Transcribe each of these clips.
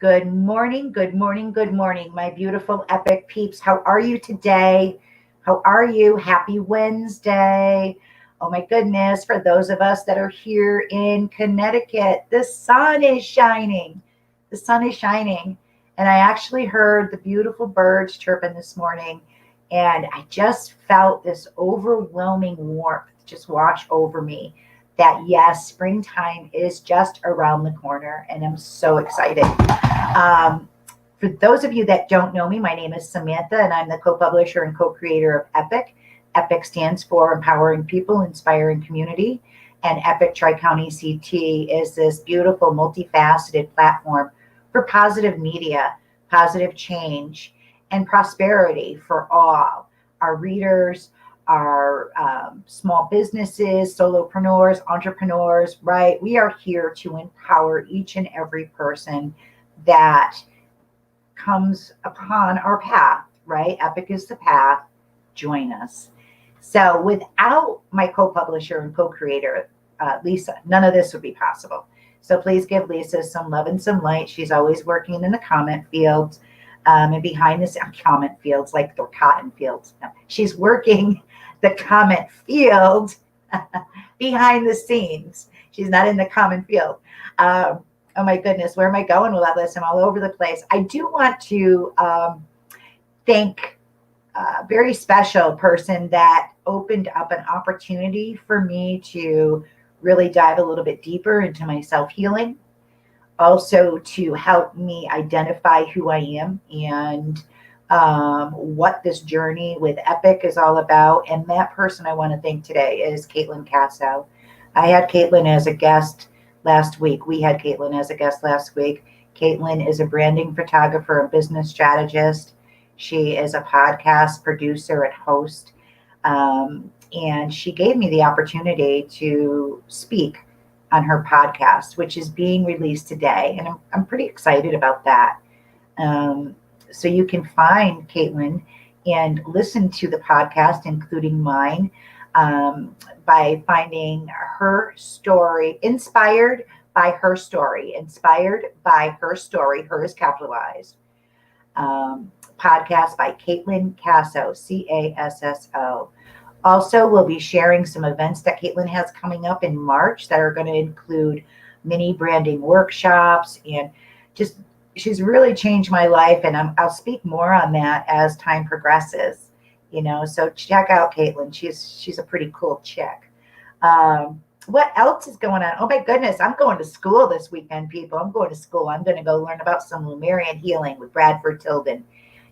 Good morning, good morning, good morning, my beautiful epic peeps. How are you today? How are you? Happy Wednesday. Oh my goodness, for those of us that are here in Connecticut, the sun is shining. The sun is shining. And I actually heard the beautiful birds chirping this morning, and I just felt this overwhelming warmth just wash over me that yes, springtime is just around the corner, and I'm so excited. Um, for those of you that don't know me, my name is Samantha, and I'm the co-publisher and co-creator of E.P.I.C. E.P.I.C stands for Empowering People, Inspiring Community, and E.P.I.C Tri-County CT is this beautiful, multifaceted platform for positive media, positive change, and prosperity for all our readers, our small businesses, solopreneurs, entrepreneurs, right? We are here to empower each and every person that comes upon our path, right? E.P.I.C is the path. Join us. So without my co-publisher and co-creator, Lisa, none of this would be possible. So please give Lisa some love and some light. She's always working in the comment fields and behind the comment fields, like the cotton fields. No, she's working the comment field behind the scenes. She's not in the common field. Oh my goodness, where am I going with all this? I'm all over the place. I do want to thank a very special person that opened up an opportunity for me to really dive a little bit deeper into my self-healing, also to help me identify who I am and what this journey with E.P.I.C is all about. And that person I want to thank today is Caitlin Casso. I had Caitlin as a guest last week. We had Caitlin as a guest last week. Caitlin is a branding photographer and business strategist. She is a podcast producer and host. And she gave me the opportunity to speak on her podcast, which is being released today. And I'm pretty excited about that. So you can find Caitlin and listen to the podcast, including mine, by finding her story, inspired by her story, her is capitalized, podcast by Caitlin Casso, Casso. Also, we'll be sharing some events that Caitlin has coming up in March that are going to include mini branding workshops, and just she's really changed my life, and I'll speak more on that as time progresses. So check out Caitlin. She's a pretty cool chick. What else is going on? Oh my goodness, I'm going to school this weekend, people. I'm going to school. I'm going to go learn about some Lemurian healing with Bradford Tilden.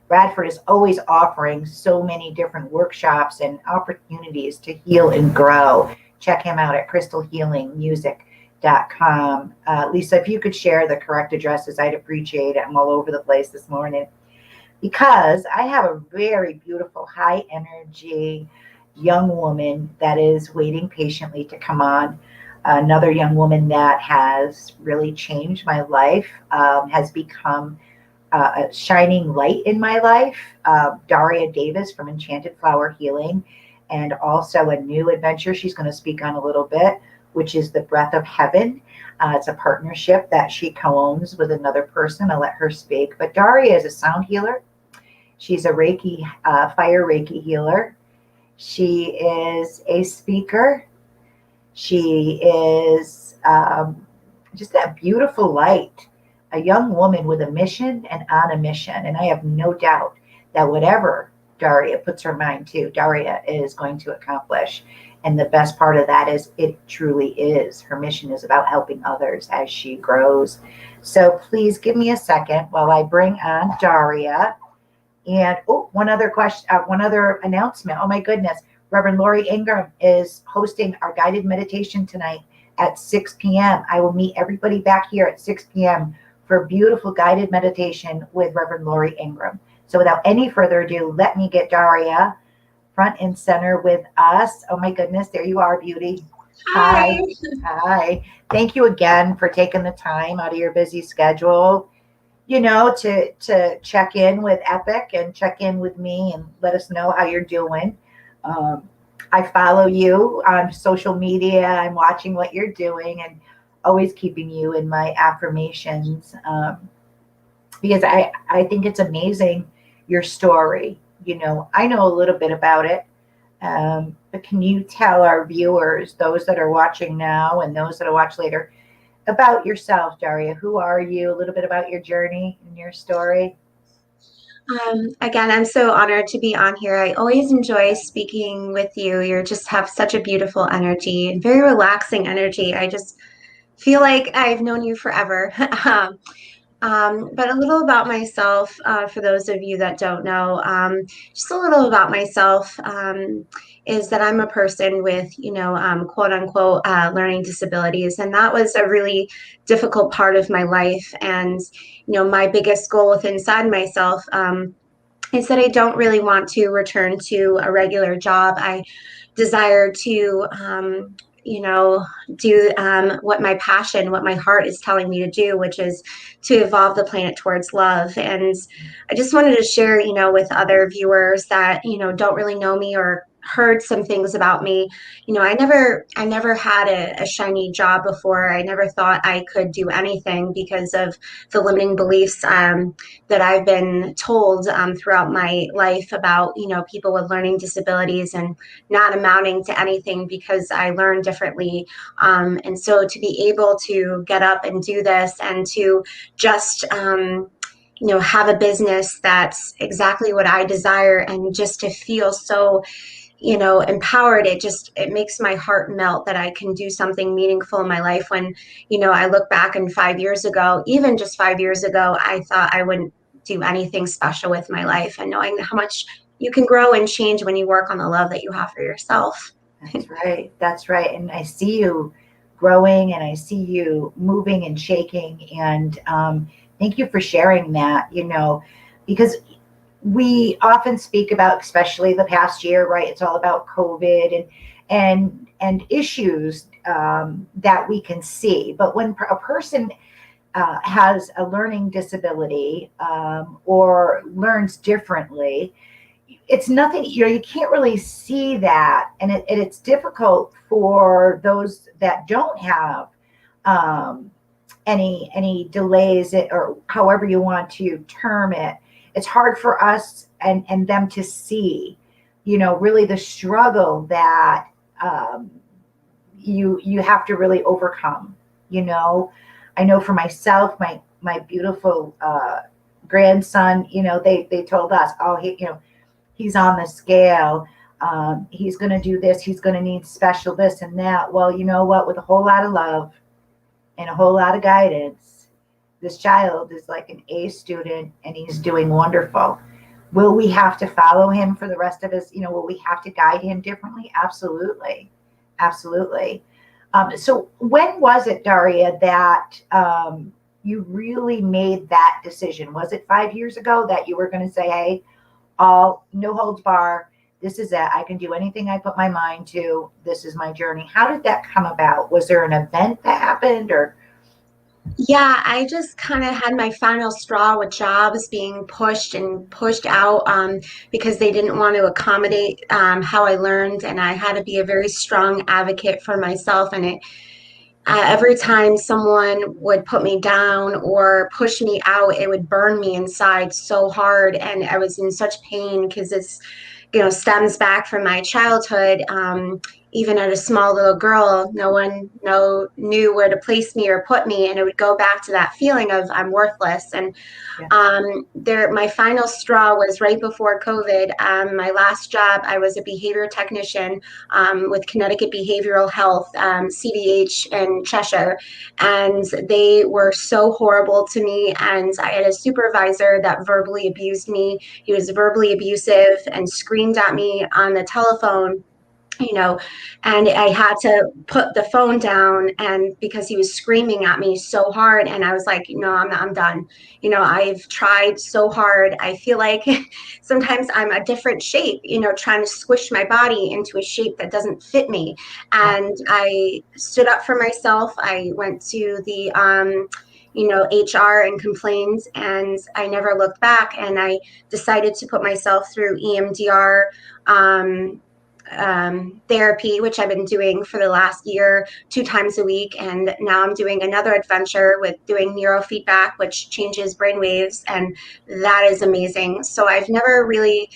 Bradford is always offering so many different workshops and opportunities to heal and grow. Check him out at crystalhealingmusic.com. Lisa, if you could share the correct addresses, I'd appreciate it. I'm all over the place this morning because I have a very beautiful, high energy young woman that is waiting patiently to come on. Another young woman that has really changed my life, has become a shining light in my life, Daria Davis from Enchanted Flower Healing, and also a new adventure she's going to speak on a little bit, which is the Breath of Heaven. It's a partnership that she co-owns with another person. I'll let her speak. But Daria is a sound healer. She's a Reiki, fire Reiki healer. She is a speaker. She is just that beautiful light, a young woman with a mission and on a mission. And I have no doubt that whatever Daria puts her mind to, Daria is going to accomplish. And the best part of that is it truly is. Her mission is about helping others as she grows. So please give me a second while I bring on Daria. And one other question, one other announcement. Oh my goodness. Reverend Lori Ingram is hosting our guided meditation tonight at 6 p.m. I will meet everybody back here at 6 p.m. for a beautiful guided meditation with Reverend Lori Ingram. So without any further ado, let me get Daria front and center with us. Oh my goodness, there you are, beauty. Hi. Hi. Thank you again for taking the time out of your busy schedule, to check in with E.P.I.C and check in with me and let us know how you're doing. I follow you on social media. I'm watching what you're doing and always keeping you in my affirmations. because I think it's amazing, your story. I know a little bit about it. But can you tell our viewers, those that are watching now and those that'll watch later, about yourself, Daria? Who are you? A little bit about your journey and your story. Again, I'm so honored to be on here. I always enjoy speaking with you. You just have such a beautiful energy and very relaxing energy. I just feel like I've known you forever. But a little about myself, for those of you that don't know, just a little about myself, is that I'm a person with, quote unquote, learning disabilities. And that was a really difficult part of my life. And, my biggest goal within inside myself, is that I don't really want to return to a regular job. I desire to, do what my passion, what my heart is telling me to do, which is to evolve the planet towards love. And I just wanted to share, with other viewers that, don't really know me or heard some things about me. I never had a shiny job before. I never thought I could do anything because of the limiting beliefs that I've been told throughout my life about, people with learning disabilities and not amounting to anything because I learn differently. And so to be able to get up and do this and to just, have a business that's exactly what I desire and just to feel so, empowered, it makes my heart melt that I can do something meaningful in my life. When, I look back and 5 years ago, even just 5 years ago, I thought I wouldn't do anything special with my life, and knowing how much you can grow and change when you work on the love that you have for yourself. That's right. That's right. And I see you growing and I see you moving and shaking. And thank you for sharing that, because we often speak about, especially the past year, right? It's all about COVID and issues that we can see. But when a person has a learning disability or learns differently, it's nothing, you can't really see that. And it's difficult for those that don't have um, any delays, or however you want to term it. It's hard for us and them to see, really the struggle that you have to really overcome. you know I know for myself, my beautiful grandson, they told us, oh, he's on the scale. He's going to do this. He's going to need special this and that. Well, you know what? With a whole lot of love and a whole lot of guidance, this child is like an A student and he's doing wonderful. Will we have to follow him for the rest of his, will we have to guide him differently? Absolutely. Absolutely. So when was it, Daria, that you really made that decision? Was it 5 years ago that you were going to say, hey, all no holds bar, this is it, I can do anything I put my mind to, this is my journey? How did that come about? Was there an event that happened, or? Yeah, I just kind of had my final straw with jobs being pushed and pushed out, because they didn't want to accommodate how I learned, and I had to be a very strong advocate for myself. And every time someone would put me down or push me out, it would burn me inside so hard, and I was in such pain because it's, stems back from my childhood. Even as a small little girl, no one knew where to place me or put me, and it would go back to that feeling of I'm worthless. And Yeah. my final straw was right before COVID. My last job, I was a behavior technician with Connecticut Behavioral Health, CDH in Cheshire, and they were so horrible to me. And I had a supervisor that verbally abused me. He was verbally abusive and screamed at me on the telephone, you know, and I had to put the phone down, and because he was screaming at me so hard, and I was like, no, I'm done. I've tried so hard. I feel like sometimes I'm a different shape, trying to squish my body into a shape that doesn't fit me. Yeah. And I stood up for myself. I went to the HR and complained, and I never looked back. And I decided to put myself through EMDR, therapy, which I've been doing for the last year, 2 times a week. And now I'm doing another adventure with doing neurofeedback, which changes brain waves. And that is amazing. So I've never really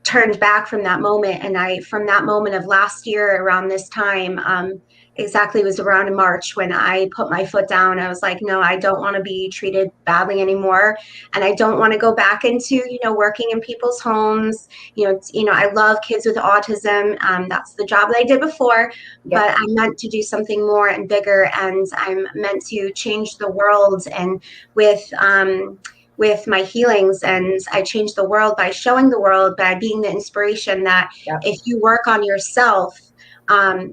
turned back from that moment. And from that moment of last year around this time, exactly, it was around in March when I put my foot down. I was like, no, I don't want to be treated badly anymore. And I don't want to go back into, working in people's homes. I love kids with autism. That's the job that I did before, Yep. but I'm meant to do something more and bigger. And I'm meant to change the world. And with my healings, and I change the world by showing the world, by being the inspiration that Yep. if you work on yourself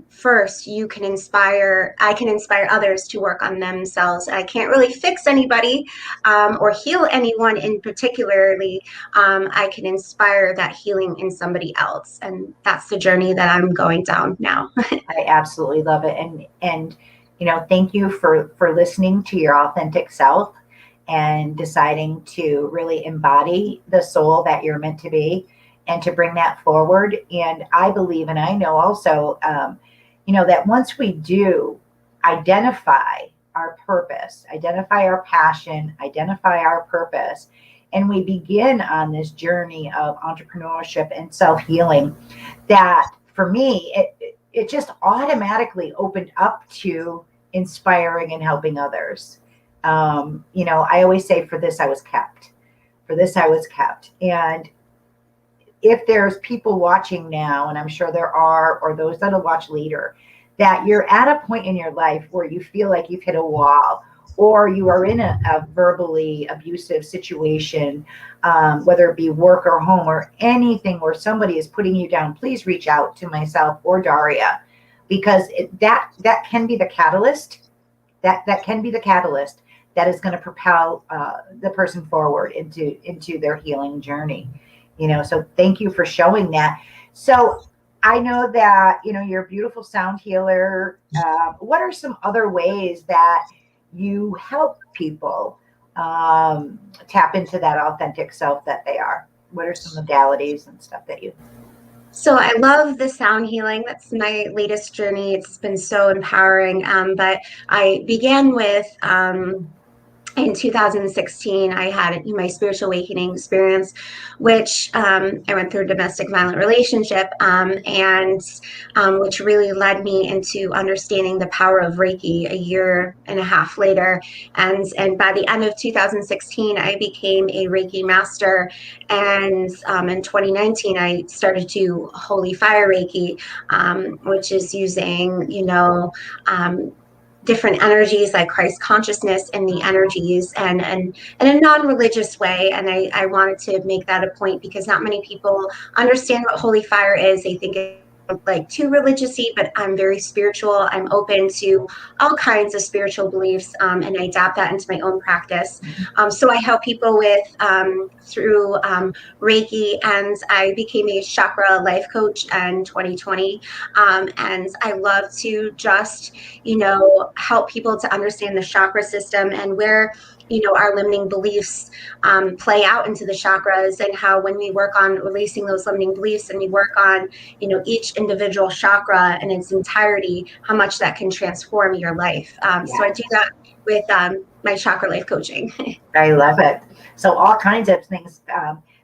first, I can inspire others to work on themselves. I can't really fix anybody or heal anyone in particularly. I can inspire that healing in somebody else. And that's the journey that I'm going down now. I absolutely love it. And thank you for listening to your authentic self and deciding to really embody the soul that you're meant to be and to bring that forward. And I believe, and I know also, that once we do identify our purpose, identify our passion, identify our purpose, and we begin on this journey of entrepreneurship and self-healing, that for me, it just automatically opened up to inspiring and helping others. I always say, for this I was kept. For this I was kept. And if there's people watching now, and I'm sure there are, or those that'll watch later, that you're at a point in your life where you feel like you've hit a wall, or you are in a verbally abusive situation, whether it be work or home or anything where somebody is putting you down, please reach out to myself or Daria, because that can be the catalyst. That can be the catalyst that is going to propel the person forward into their healing journey. So thank you for showing that. So I know that you're a beautiful sound healer. What are some other ways that you help people tap into that authentic self that they are? What are some modalities and stuff that you? So I love the sound healing. That's my latest journey. It's been so empowering. But I began with in 2016, I had my spiritual awakening experience, which I went through a domestic violent relationship, and which really led me into understanding the power of Reiki a year and a half later. And by the end of 2016, I became a Reiki master. And in 2019, I started to Holy Fire Reiki, which is using, different energies like Christ consciousness and the energies, and in a non-religious way. And I wanted to make that a point because not many people understand what holy fire is. They think it's like too religiousy, but I'm very spiritual. I'm open to all kinds of spiritual beliefs, and I adapt that into my own practice. So I help people with through Reiki, and I became a chakra life coach in 2020. And I love to just help people to understand the chakra system and where our limiting beliefs play out into the chakras, and how when we work on releasing those limiting beliefs and we work on each individual chakra in its entirety, how much that can transform your life. So I do that with my chakra life coaching. I love it. So all kinds of things.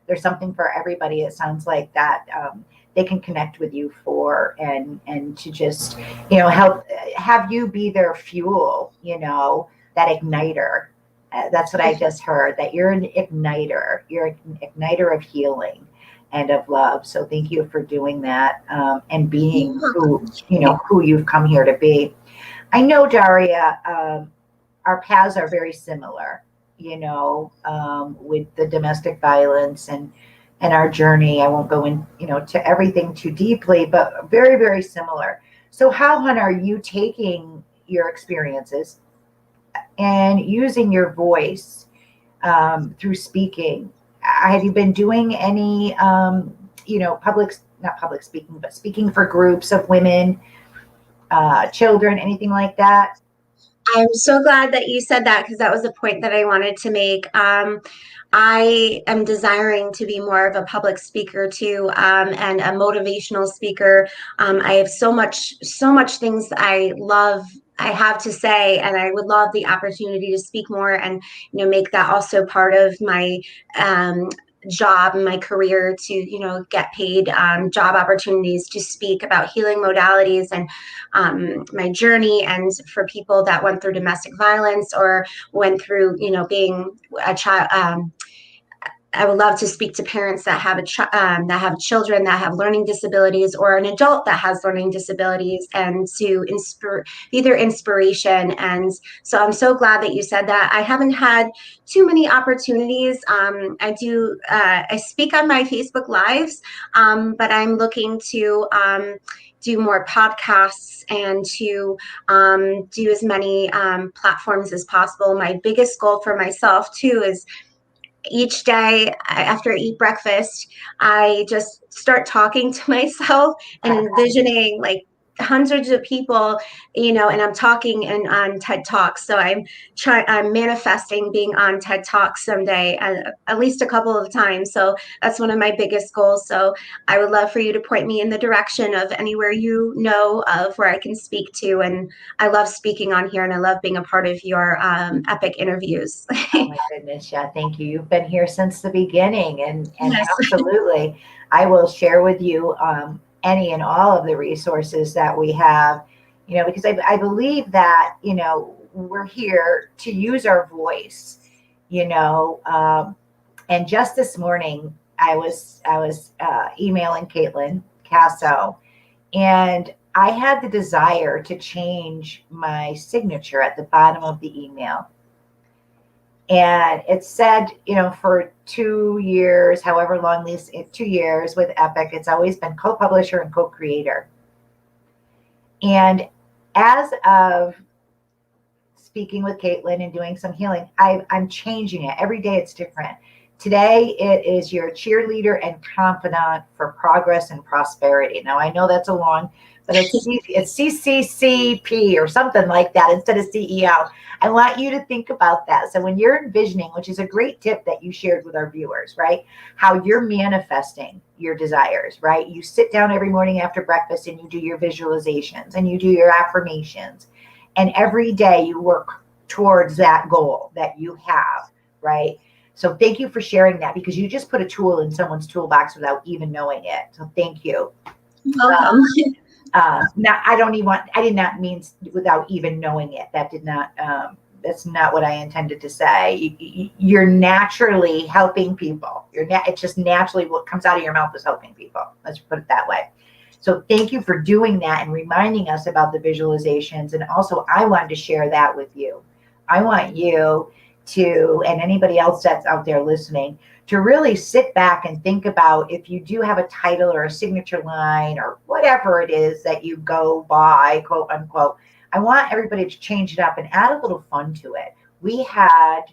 There's something for everybody. It sounds like that they can connect with you for, and to just help have you be their fuel. That igniter. That's what I just heard. That you're an igniter. You're an igniter of healing and of love. So thank you for doing that and being who you've come here to be. I know, Daria. Our paths are very similar, with the domestic violence and our journey. I won't go in, to everything too deeply, but very, very similar. So how, hon, are you taking your experiences and using your voice through speaking? Have you been doing any, not public speaking, but speaking for groups of women, children, anything like that? I'm so glad that you said that because that was a point that I wanted to make. I am desiring to be more of a public speaker too, and a motivational speaker. I have so much things I have to say, and I would love the opportunity to speak more and make that also part of my um, job and my career to get paid job opportunities to speak about healing modalities and my journey, and for people that went through domestic violence or went through being a child. I would love to speak to parents that have that have children that have learning disabilities, or an adult that has learning disabilities, and to be their inspiration. And so I'm so glad that you said that. I haven't had too many opportunities. I speak on my Facebook Lives, but I'm looking to do more podcasts and to do as many platforms as possible. My biggest goal for myself too is each day after I eat breakfast, I just start talking to myself and envisioning like hundreds of people, and I'm talking and on TED Talks. So I'm manifesting being on TED Talks someday, at least a couple of times. So that's one of my biggest goals. So I would love for you to point me in the direction of anywhere of where I can speak to. And I love speaking on here, and I love being a part of your epic interviews. Oh my goodness, yeah, thank you. You've been here since the beginning, and Yes. absolutely, I will share with you any and all of the resources that we have. Because I believe that we're here to use our voice. And just this morning, I was emailing Caitlin Casso, and I had the desire to change my signature at the bottom of the email. And it said, for 2 years, however long these 2 years with Epic, it's always been co-publisher and co-creator. And as of speaking with Caitlin and doing some healing, I'm changing it. Every day it's different. Today it is your cheerleader and confidant for progress and prosperity. Now I know that's a long, but it's CCCP or something like that instead of CEO. I want you to think about that. So when you're envisioning, which is a great tip that you shared with our viewers, right? How you're manifesting your desires, right? You sit down every morning after breakfast and you do your visualizations and you do your affirmations. And every day you work towards that goal that you have, right? So thank you for sharing that, because you just put a tool in someone's toolbox without even knowing it. So thank you. Welcome. Now I did not mean without even knowing it. That's not what I intended to say. You're naturally helping people. It's just naturally what comes out of your mouth is helping people. Let's put it that way. So thank you for doing that and reminding us about the visualizations. And also, I wanted to share that with you. I want you to, and anybody else that's out there listening, to really sit back and think about, if you do have a title or a signature line or whatever it is that you go by, quote unquote, I want everybody to change it up and add a little fun to it. We had,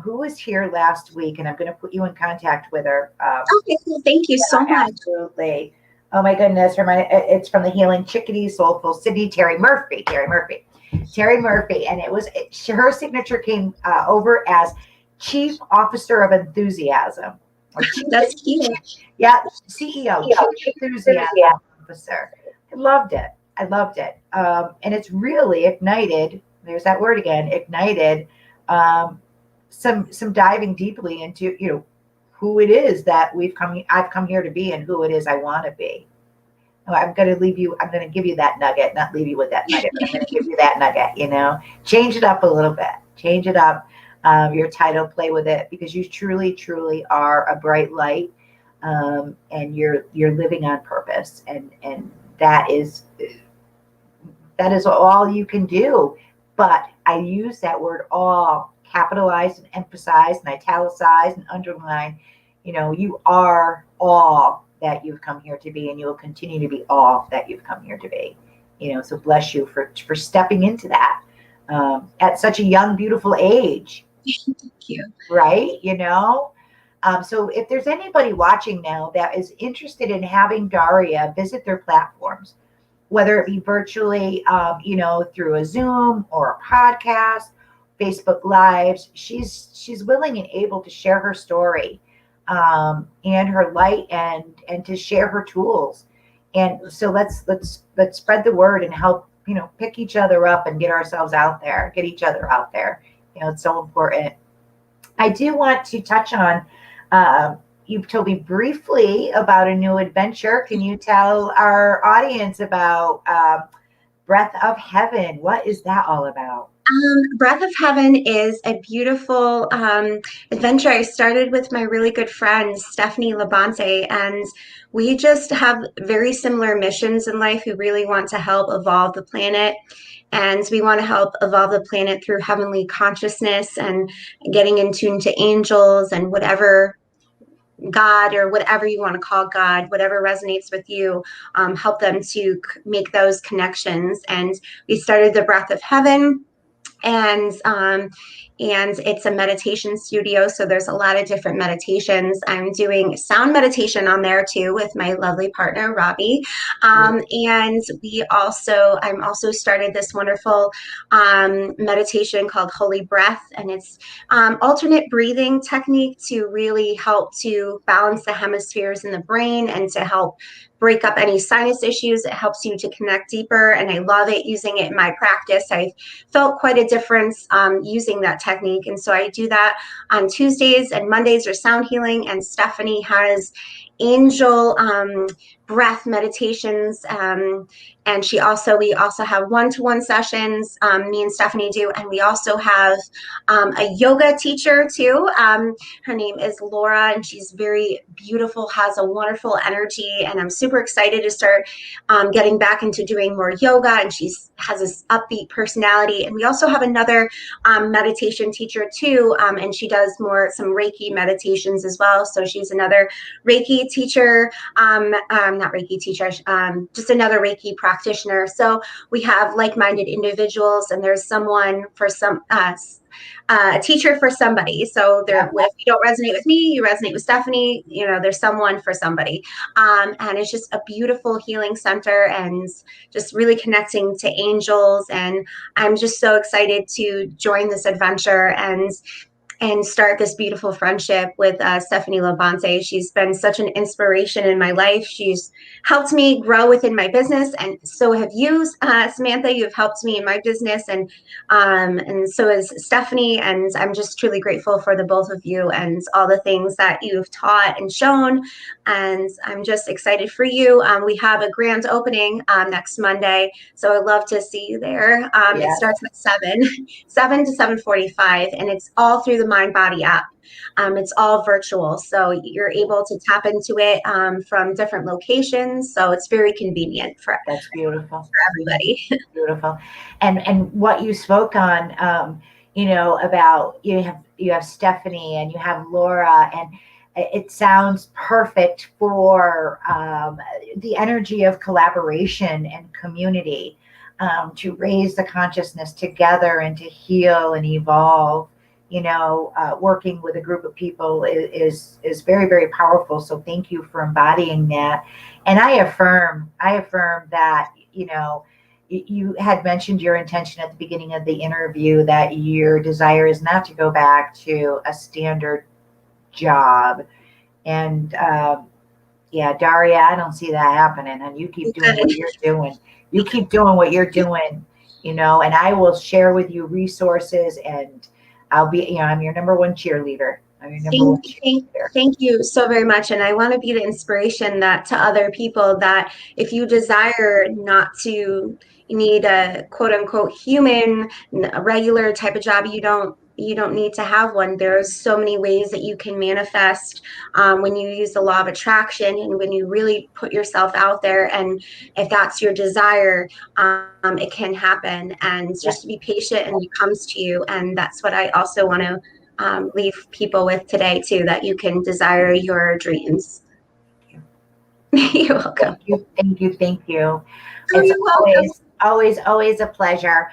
who was here last week, and I'm going to put you in contact with her. Okay, cool. Thank you so much. Absolutely. Oh my goodness, it's from the Healing Chickadee Soulful City, Terry Murphy, and her signature came over as Chief Officer of Enthusiasm. That's cute. Yeah, CEO, Chief Enthusiasm Officer. I loved it. And it's really ignited. There's that word again, ignited. Some diving deeply into who it is that I've come here to be, and who it is I want to be. I'm going to give you that nugget, not leave you with that nugget, but I'm going to give you that nugget, change it up a little bit, change it up, your title, play with it, because you truly, truly are a bright light, and you're living on purpose. And that is all you can do. But I use that word all capitalized and emphasized and italicized and underlined. You are all that you've come here to be, and you will continue to be all that you've come here to be. So bless you for stepping into that at such a young, beautiful age. Thank you. Right? So if there's anybody watching now that is interested in having Daria visit their platforms, whether it be virtually, through a Zoom or a podcast, Facebook Lives. She's willing and able to share her story, and her light, and to share her tools. And so let's spread the word and help, pick each other up and get ourselves out there, get each other out there. It's so important. I do want to touch on, you told me briefly about a new adventure. Can you tell our audience about Breath of Heaven? What is that all about? Breath of Heaven is a beautiful adventure I started with my really good friend, Stephanie Labonte, and we just have very similar missions in life. We really want to help evolve the planet, and we want to help evolve the planet through heavenly consciousness and getting in tune to angels and whatever God or whatever you want to call God, whatever resonates with you, help them to make those connections. And we started the Breath of Heaven, and it's a meditation studio, so there's a lot of different meditations. I'm doing sound meditation on there too with my lovely partner Robbie, and I'm also started this wonderful meditation called Holy Breath, and it's alternate breathing technique to really help to balance the hemispheres in the brain and to help break up any sinus issues. It helps you to connect deeper, and I love it using it in my practice. I felt quite a difference using that technique, and so I do that on Tuesdays, and Mondays are sound healing, and Stephanie has angel breath meditations, and we also have one-to-one sessions, me and Stephanie do, and we also have a yoga teacher too. Her name is Laura, and she's very beautiful, has a wonderful energy, and I'm super excited to start getting back into doing more yoga, and she has this upbeat personality. And we also have another meditation teacher too, and she does some Reiki meditations as well. So she's another Reiki teacher, not Reiki teacher, just another Reiki practitioner. So we have like-minded individuals, and there's someone for a teacher for somebody. So if you don't resonate with me, you resonate with Stephanie, there's someone for somebody. And it's just a beautiful healing center and just really connecting to angels. And I'm just so excited to join this adventure and start this beautiful friendship with Stephanie Labonte. She's been such an inspiration in my life. She's helped me grow within my business, and so have you, Samantha. You've helped me in my business, and so has Stephanie. And I'm just truly grateful for the both of you and all the things that you've taught and shown. And I'm just excited for you. We have a grand opening next Monday, so I'd love to see you there. It starts at 7 to 7:45, and it's all through the Mind Body app. It's all virtual, so you're able to tap into it from different locations. So it's very convenient That's beautiful for everybody. Beautiful. And what you spoke on, about you have Stephanie and you have Laura, and it sounds perfect for the energy of collaboration and community, to raise the consciousness together and to heal and evolve. Working with a group of people is very, very powerful. So thank you for embodying that. And I affirm that, you had mentioned your intention at the beginning of the interview that your desire is not to go back to a standard job. And Daria, I don't see that happening. And you keep doing what you're doing. You keep doing what you're doing, and I will share with you resources, and I'll be, I'm your number one cheerleader. Thank you so very much. And I want to be the inspiration that to other people that if you desire not to need a quote unquote human, a regular type of job, you don't need to have one. There's so many ways that you can manifest when you use the law of attraction and when you really put yourself out there. And if that's your desire, it can happen. And just to be patient and it comes to you. And that's what I also want to leave people with today too, that you can desire your dreams. You're welcome. Thank you. It's always a pleasure.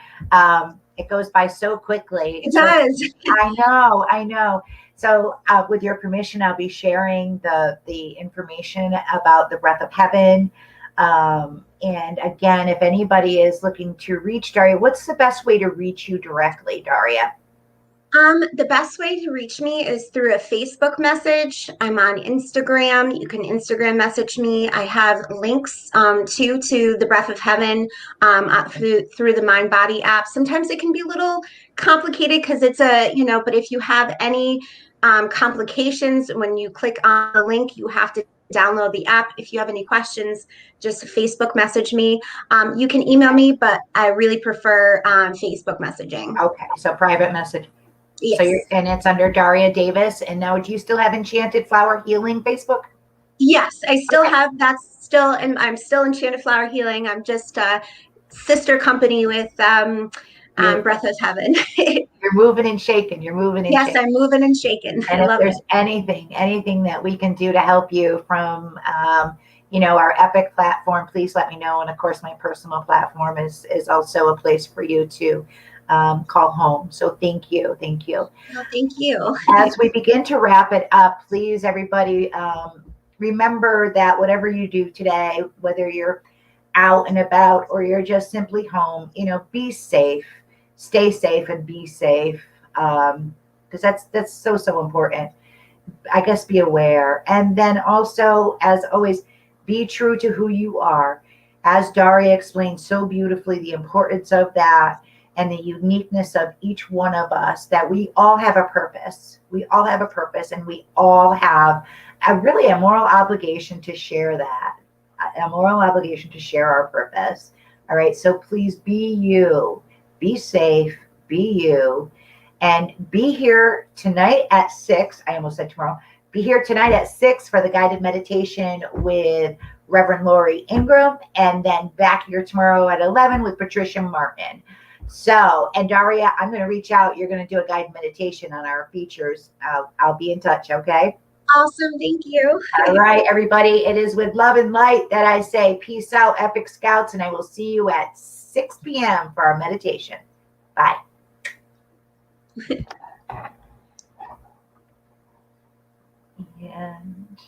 It goes by so quickly. It does. I know. So with your permission, I'll be sharing the information about the Breath of Heaven. And again, if anybody is looking to reach Daria, what's the best way to reach you directly, Daria? The best way to reach me is through a Facebook message. I'm on Instagram. You can Instagram message me. I have links to the Breath of Heaven through the Mind Body app. Sometimes it can be a little complicated because it's but if you have any complications when you click on the link, you have to download the app. If you have any questions, just Facebook message me. You can email me, but I really prefer Facebook messaging. Okay, so private message. So Yes. and it's under Daria Davis. And now, do you still have Enchanted Flower Healing Facebook? Yes, I still Okay. have that's still, and I'm still Enchanted Flower Healing. I'm just a sister company with Beautiful. Breath of Heaven. You're moving and shaking. You're moving and Yes, shaking. I'm moving and shaking. I And if love there's it. anything that we can do to help you from, our Epic platform, please let me know. And of course, my personal platform is also a place for you to call home. So thank you. Thank you. Well, thank you. As we begin to wrap it up, please, everybody, remember that whatever you do today, whether you're out and about or you're just simply home, be safe, stay safe, and be safe, because that's so important. I guess be aware, and then also, as always, be true to who you are. As Daria explained so beautifully, the importance of that and the uniqueness of each one of us, that we all have a purpose. We all have a purpose, and we all have really a moral obligation to share that, a moral obligation to share our purpose. All right. So please be you, be safe, be you, and be here tonight at 6. I almost said tomorrow. Be here tonight at 6 for the guided meditation with Reverend Lori Ingram, and then back here tomorrow at 11 with Patricia Martin. So, and Daria, I'm going to reach out. You're going to do a guided meditation on our features. I'll be in touch. Okay. Awesome. Thank you. All right, everybody. It is with love and light that I say peace out, Epic Scouts, and I will see you at 6 p.m. for our meditation. Bye. And